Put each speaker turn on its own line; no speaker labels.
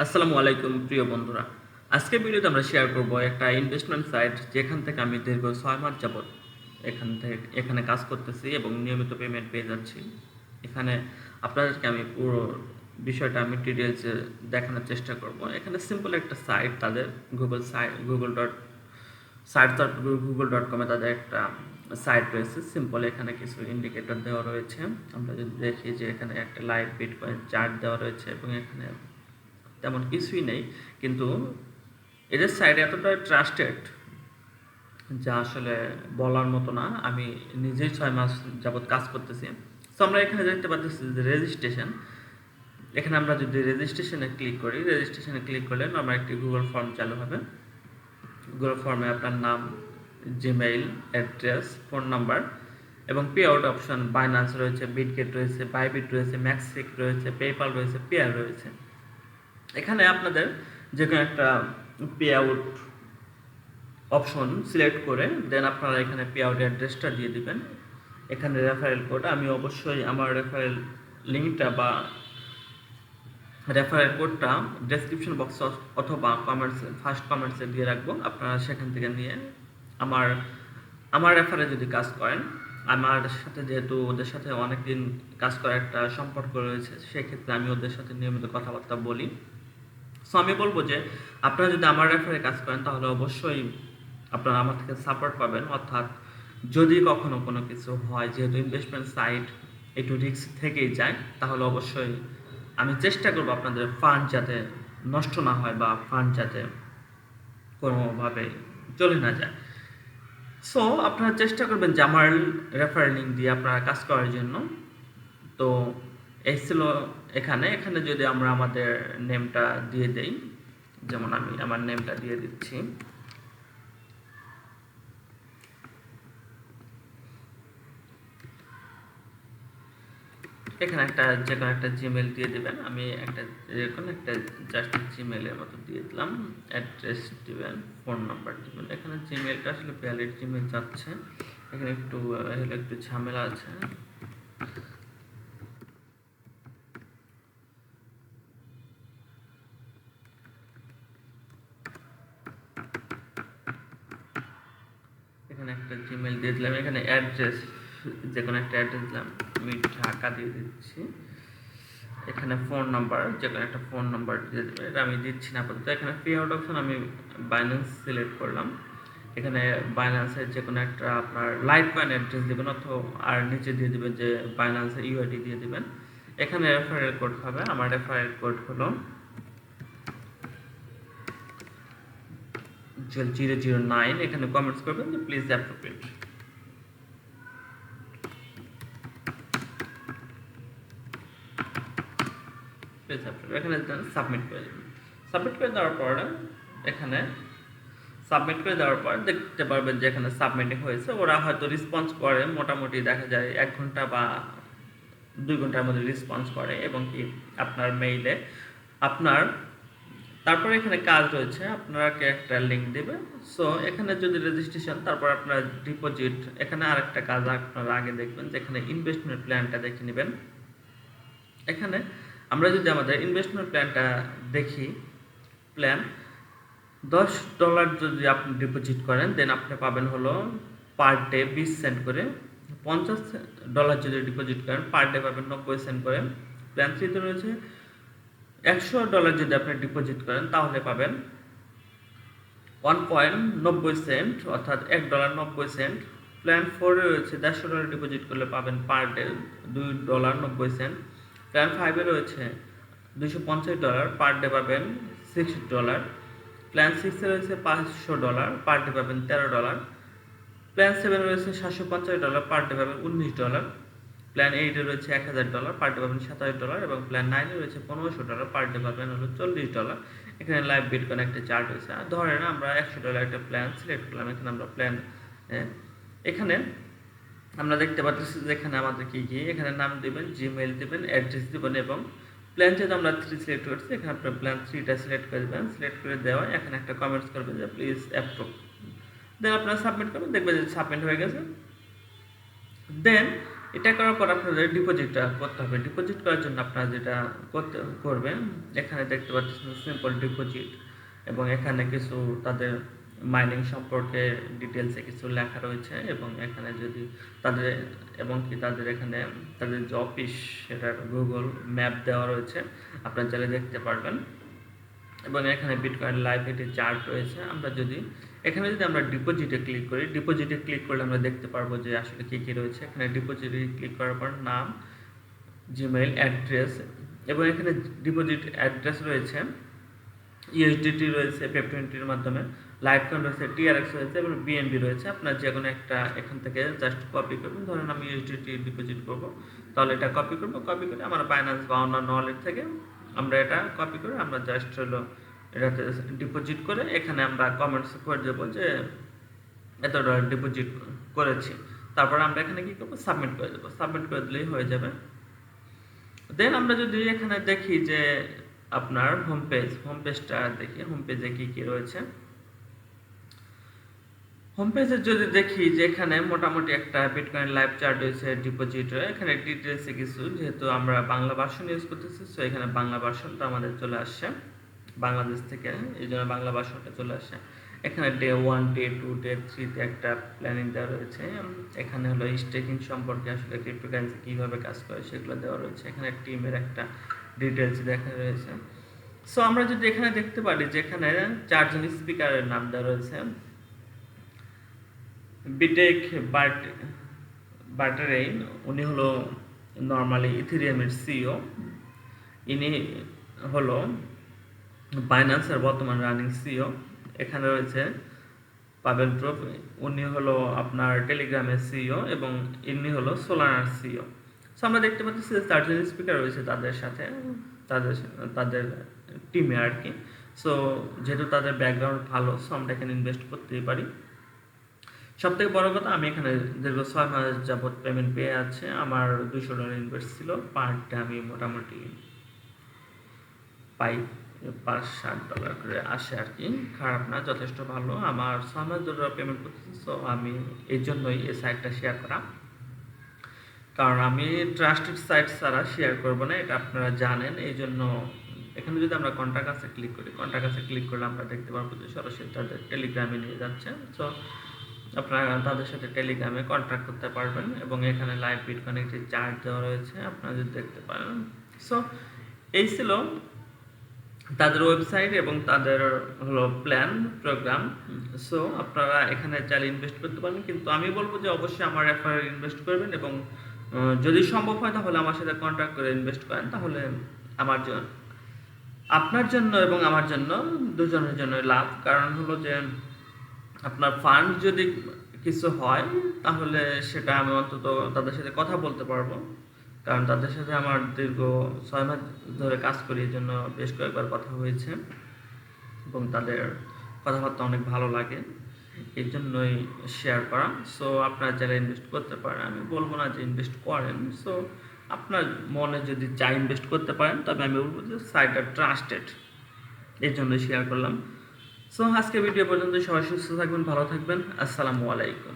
আসসালামু আলাইকুম প্রিয় বন্ধুরা। আজকের ভিডিওতে আমরা শেয়ার করব একটা ইনভেস্টমেন্ট সাইট যেখান থেকে আমি দীর্ঘ 6 মাস যাবত এখানে কাজ করতেছি এবং নিয়মিত পেমেন্ট পেয়ে যাচ্ছি। এখানে আপনাদেরকে আমি পুরো বিষয়টা আমি ডিটেইলসে দেখানোর চেষ্টা করব। এখানে সিম্পল একটা সাইট তাদের google.search.google.com এ তাদের একটা সাইট রয়েছে। সিম্পল এখানে কিছু ইন্ডিকেটর দেওয়া রয়েছে। আমরা যদি দেখি যে এখানে একটা লাইভ বিটকয়েন চার্ট দেওয়া রয়েছে এবং এখানে তেমন কিছুই নেই, কিন্তু এদের সাইডে এতটা ট্রাস্টেড যা আসলে বলার মতো না। আমি নিজেই 6 মাস যাবৎ কাজ করতেছি। তো আমরা এখানে দেখতে পাচ্ছি যে রেজিস্ট্রেশন। এখানে আমরা যদি রেজিস্ট্রেশনে ক্লিক করলে আমার একটি গুগল ফর্ম চালু হবে। গুগল ফর্মে আপনার নাম, জিমেইল অ্যাড্রেস, ফোন নাম্বার এবং পে আউট অপশন বাইন্যান্স রয়েছে, বিটগেট রয়েছে, বাইবিট রয়েছে, ম্যাক্সিক রয়েছে, পেপাল রয়েছে, পেয়ার রয়েছে। এখানে আপনাদের যে কোনো একটা পে আউট অপশন সিলেক্ট করে দেন আপনারা এখানে পে আউট অ্যাড্রেসটা দিয়ে দিবেন। এখানে রেফারেল কোড, আমি অবশ্যই আমার রেফারেল লিঙ্কটা বা রেফারেল কোডটা ডেসক্রিপশন বক্স অথবা ফার্স্ট কমেন্টসে দিয়ে রাখবো। আপনারা সেখান থেকে নিয়ে আমার আমার রেফারে যদি কাজ করেন, আমার সাথে যেহেতু ওদের সাথে অনেকদিন কাজ করার একটা সম্পর্ক রয়েছে, সেক্ষেত্রে আমি ওদের সাথে নিয়মিত কথাবার্তা বলি। সো আমি বলবো যে আপনারা যদি আমার রেফারে কাজ করেন তাহলে অবশ্যই আপনারা আমার থেকে সাপোর্ট পাবেন। অর্থাৎ যদি কখনো কোনো কিছু হয়, যেহেতু ইনভেস্টমেন্ট সাইট একটু রিস্ক থেকেই যায়, তাহলে অবশ্যই আমি চেষ্টা করবো আপনাদের ফান্ড যাতে নষ্ট না হয় বা ফান্ড যাতে কোনোভাবে চলে না যায়। সো আপনারা চেষ্টা করবেন যে আমার রেফারেল লিঙ্ক দিয়ে আপনারা কাজ করার জন্য। তো এই ছিল এখানে যদি আমরা আমাদের নেমটা দিয়ে দেই, যেমন আমি আমার নেমটা দিয়ে দিচ্ছি। এখানে যে কোনো একটা জিমেল দিয়ে দিবেন। আমি যে কোনো একটা জাস্ট জিমেলের মতো দিয়ে দিলাম। অ্যাড্রেস দিবেন, ফোন নাম্বার দিবেন। এখানে জিমেলটা আসলে ভ্যালিড জিমেল যাচ্ছে, এখানে একটু ঝামেলা আছে। এখানে একটা জিমেল দিয়ে দিলাম। এখানে অ্যাড্রেস যে কোনো একটা অ্যাড্রেস দিলাম, আমি ঢাকা দিয়ে দিচ্ছি। এখানে ফোন নাম্বার যে কোনো একটা ফোন নাম্বার দিয়ে দেবেন, এটা আমি দিচ্ছি না আপাতত। এখানে পে আউট অপশন আমি বাইন্যান্স সিলেক্ট করলাম। এখানে বাইন্যান্সের যে কোনো একটা আপনার লাইট কয়েন অ্যাড্রেস দেবেন, অথবা আর নিচে দিয়ে দেবেন যে বাইন্যান্সের ইউআইডি দিয়ে দেবেন। এখানে রেফারেল কোড হবে, আমার রেফারেল কোড হলো 009। এখানে কমেন্টস করবেন যে প্লিজ অ্যাপ্রোপ্রিয়েট। এখানে সাবমিট করে দেবেন। সাবমিট করে দেওয়ার পর এখানে দেখতে পারবেন যে এখানে সাবমিটিং হয়েছে। ওরা হয়তো রেসপন্স করে, মোটামুটি দেখা যায় 1 ঘন্টা বা 2 ঘন্টার মধ্যে রেসপন্স করে এবং কি আপনার মেইলে আপনার তারপরে এখানে কাজ রয়েছে, আপনাকে একটা লিঙ্ক দেবে। সো এখানে যদি রেজিস্ট্রেশন, তারপর আপনার ডিপোজিট, এখানে আরেকটা কাজ আপনারা আগে দেখবেন যে এখানে ইনভেস্টমেন্ট প্ল্যানটা দেখে নেবেন। এখানে আমরা যদি আমাদের ইনভেস্টমেন্ট প্ল্যানটা দেখি, প্ল্যান $10 যদি আপনি ডিপোজিট করেন, দেন আপনি পাবেন হলো পার ডে 20 সেন্ট করে। $50 যদি ডিপোজিট করেন, পার ডে পাবেন 90 সেন্ট করে। প্ল্যান 3 রয়েছে $100 যদি আপনি ডিপোজিট করেন তাহলে পাবেন 1.90 সেন্ট, অর্থাৎ $1.90। প্ল্যান 4 রয়েছে $150 ডিপোজিট করলে পাবেন পার ডে $2.90। প্ল্যান 5 রয়েছে $250, পার ডে পাবেন $60। প্ল্যান 6 রয়েছে $500, পার ডে পাবেন $13। প্ল্যান 7 রয়েছে $750, পার ডে পাবেন $19। প্ল্যান 8 রয়েছে $1000, পার ডে পাবেন $27। এবং প্ল্যান 9 রয়েছে $1500, পার ডে পাবেন হলো $40। এখানে লাইভ বিটকয়েন একটা চার্ট রয়েছে। আর ধরেন আমরা $100 একটা প্ল্যান সিলেক্ট করলাম। এখানে আমরা এখানে আমরা দেখতে পাচ্ছি যে এখানে আমাদের কি এখানে নাম দিবেন, জিমেইল দিবেন, অ্যাড্রেস দিবেন এবং প্ল্যান যেহেতু আমরা 3 সিলেক্ট করছি, এখানে আপনার প্ল্যান 3টা সিলেক্ট করে দেবেন। সিলেক্ট করে দেওয়া এখানে একটা কমেন্টস করবেন যে প্লিজ অ্যাপ্রুভ। দেন আপনারা সাবমিট করবেন, দেখবেন যে সাবমিট হয়ে গেছে। দেন এটা করার পর আপনাদের ডিপোজিটটা করতে হবে। ডিপোজিট করার জন্য আপনারা যেটা করবেন, এখানে দেখতে পাচ্ছেন সিম্পল ডিপোজিট এবং এখানে কিছু তাদের মাইনিং সম্পর্কে ডিটেলসে কিছু লেখা রয়েছে এবং এখানে যদি তাদের এবং কি তাদের এখানে তাদের যে অফিস সেটার গুগল ম্যাপ দেওয়া রয়েছে, আপনারা চাইলে দেখতে পারবেন। এবং এখানে বিটকয়েন লাইভ একটি চার্ট রয়েছে। আমরা যদি এখানে যদি আমরা ডিপোজিটে ক্লিক করি, ডিপোজিটে ক্লিক করলে আমরা দেখতে পারবো যে আসলে কী কী রয়েছে। এখানে ডিপোজিটে ক্লিক করার পর নাম, জিমেইল অ্যাড্রেস এবং এখানে ডিপোজিট অ্যাড্রেস রয়েছে, ইউএসডিটি রয়েছে পেপ20 মাধ্যমে, লাইটকয়েন রয়েছে, টিআরএক্স রয়েছে এবং বিএনবি রয়েছে। আপনার যে কোনো একটা এখান থেকে জাস্ট কপি করবেন। ধরেন আমি ইউএসডিটি ডিপোজিট করব, তাহলে এটা কপি করব। কপি করে আমার বাইন্যান্স বা অন্যান্য ওয়ালেট থেকে আমরা এটা কপি করে আমরা জাস্ট হলো এটাতে ডিপোজিট করে এখানে আমরা কমেন্টস করে দেবো যে এতটা ডিপোজিট করেছি। তারপর আমরা এখানে কি করবো, সাবমিট করে দেবো। সাবমিট করে দিলেই হয়ে যাবে। দেন আমরা যদি এখানে দেখি যে আপনার হোম পেজটা দেখি, হোম পেজে কি কি রয়েছে। হোম পেজে যদি দেখি যে এখানে মোটামুটি একটা বিটকয়েন লাইভ চার্ট রয়েছে, ডিপোজিট, এখানে ডিটেলসে কিছু, যেহেতু আমরা বাংলা ভার্সন ইউজ করতেছি সো এখানে বাংলা ভার্সনটা আমাদের চলে আসছে বাংলাদেশ থেকে, এই জন্য বাংলা ভার্সনটা চলে আসে। এখানে ডে 1, ডে 2, ডে 3-তে একটা প্ল্যানিং দেওয়া রয়েছে। এখানে হলো স্টেকিং সম্পর্কে আসলে ক্রিপ্টোকারেন্সি কীভাবে কাজ করে সেগুলো দেওয়া রয়েছে। এখানে টিমের একটা ডিটেলস দেখা রয়েছে। সো আমরা যদি এখানে দেখতে পারি যে এখানে 4 জন স্পিকারের নাম দেওয়া রয়েছে। বিটেক বার্টারেইন, উনি হলো নর্মালি ইথেরিয়ামের সিইও। ইনি হলো বাইন্যান্সের বর্তমান রানিং সিইও। এখানে রয়েছে পাবেল ড্রপ, উনি হলো আপনার টেলিগ্রামের সিইও এবং ইনি হলো সোলানার সিইও। সো আমরা দেখতে পাচ্ছি যে 4 জন স্পিকার রয়েছে তাদের সাথে, তাদের টিমে আর কি। সো যেহেতু তাদের ব্যাকগ্রাউন্ড ভালো, সো আমরা এখানে ইনভেস্ট করতেই পারি। সবথেকে বড় কথা, আমি এখানে দীর্ঘ 6 মাস যাবত পেমেন্ট পেয়ে আছে। আমার $200 ইনভেস্ট ছিল, পার ডে আমি মোটামুটি পাই $5-7 করে আসে আর কি। খারাপ না, যথেষ্ট ভালো। আমার 6 মাস ধরে পেমেন্ট করতেছি। সো আমি এই জন্যই এই সাইটটা শেয়ার করা, কারণ আমি ট্রাস্টেড সাইট ছাড়া শেয়ার করবো না, এটা আপনারা জানেন। এই জন্য এখানে যদি আমরা কন্ট্যাক্ট আসে ক্লিক করি, কন্ট্যাক্ট আসে ক্লিক করলে আমরা দেখতে পারবো যে সরাসরি তাদের টেলিগ্রামে নিয়ে যাচ্ছে। সো আপনারা তাদের সাথে টেলিগ্রামে কন্ট্যাক্ট করতে পারবেন এবং এখানে লাইভ বিটকয়েন একটি চার্ট দেওয়া রয়েছে, আপনারা যদি দেখতে পারেন। সো এই ছিল তাদের ওয়েবসাইট এবং তাদের হলো প্ল্যান প্রোগ্রাম। সো আপনারা এখানে চাইলে ইনভেস্ট করতে পারেন, কিন্তু আমি বলবো যে অবশ্যই আমার রেফারে ইনভেস্ট করবেন এবং যদি সম্ভব হয় তাহলে আমার সাথে কন্ট্যাক্ট করে ইনভেস্ট করেন। তাহলে আমার জন্য, আপনার জন্য এবং আমার জন্য, দুজনের জন্য লাভ। কারণ হলো যে আপনার ফান্ড যদি কিছু হয় তাহলে সেটা আমি অন্তত তাদের সাথে কথা বলতে পারবো, কারণ তাদের সাথে আমার দীর্ঘ 6 মাস ধরে কাজ করি, এই জন্য বেশ কয়েকবার কথা হয়েছে এবং তাদের কথাবার্তা অনেক ভালো লাগে, এই জন্যই শেয়ার করা। সো আপনারা যারা ইনভেস্ট করতে পারেন, আমি বলবো না যে ইনভেস্ট করেন। সো আপনার মনে যদি চাই ইনভেস্ট করতে পারেন, তবে আমি বলবো যে সাইটটা ট্রাস্টেড, এই জন্য শেয়ার করলাম। সো আজকে ভিডিও পর্যন্ত, সবাই সুস্থ থাকবেন, ভালো থাকবেন। আসসালামু আলাইকুম।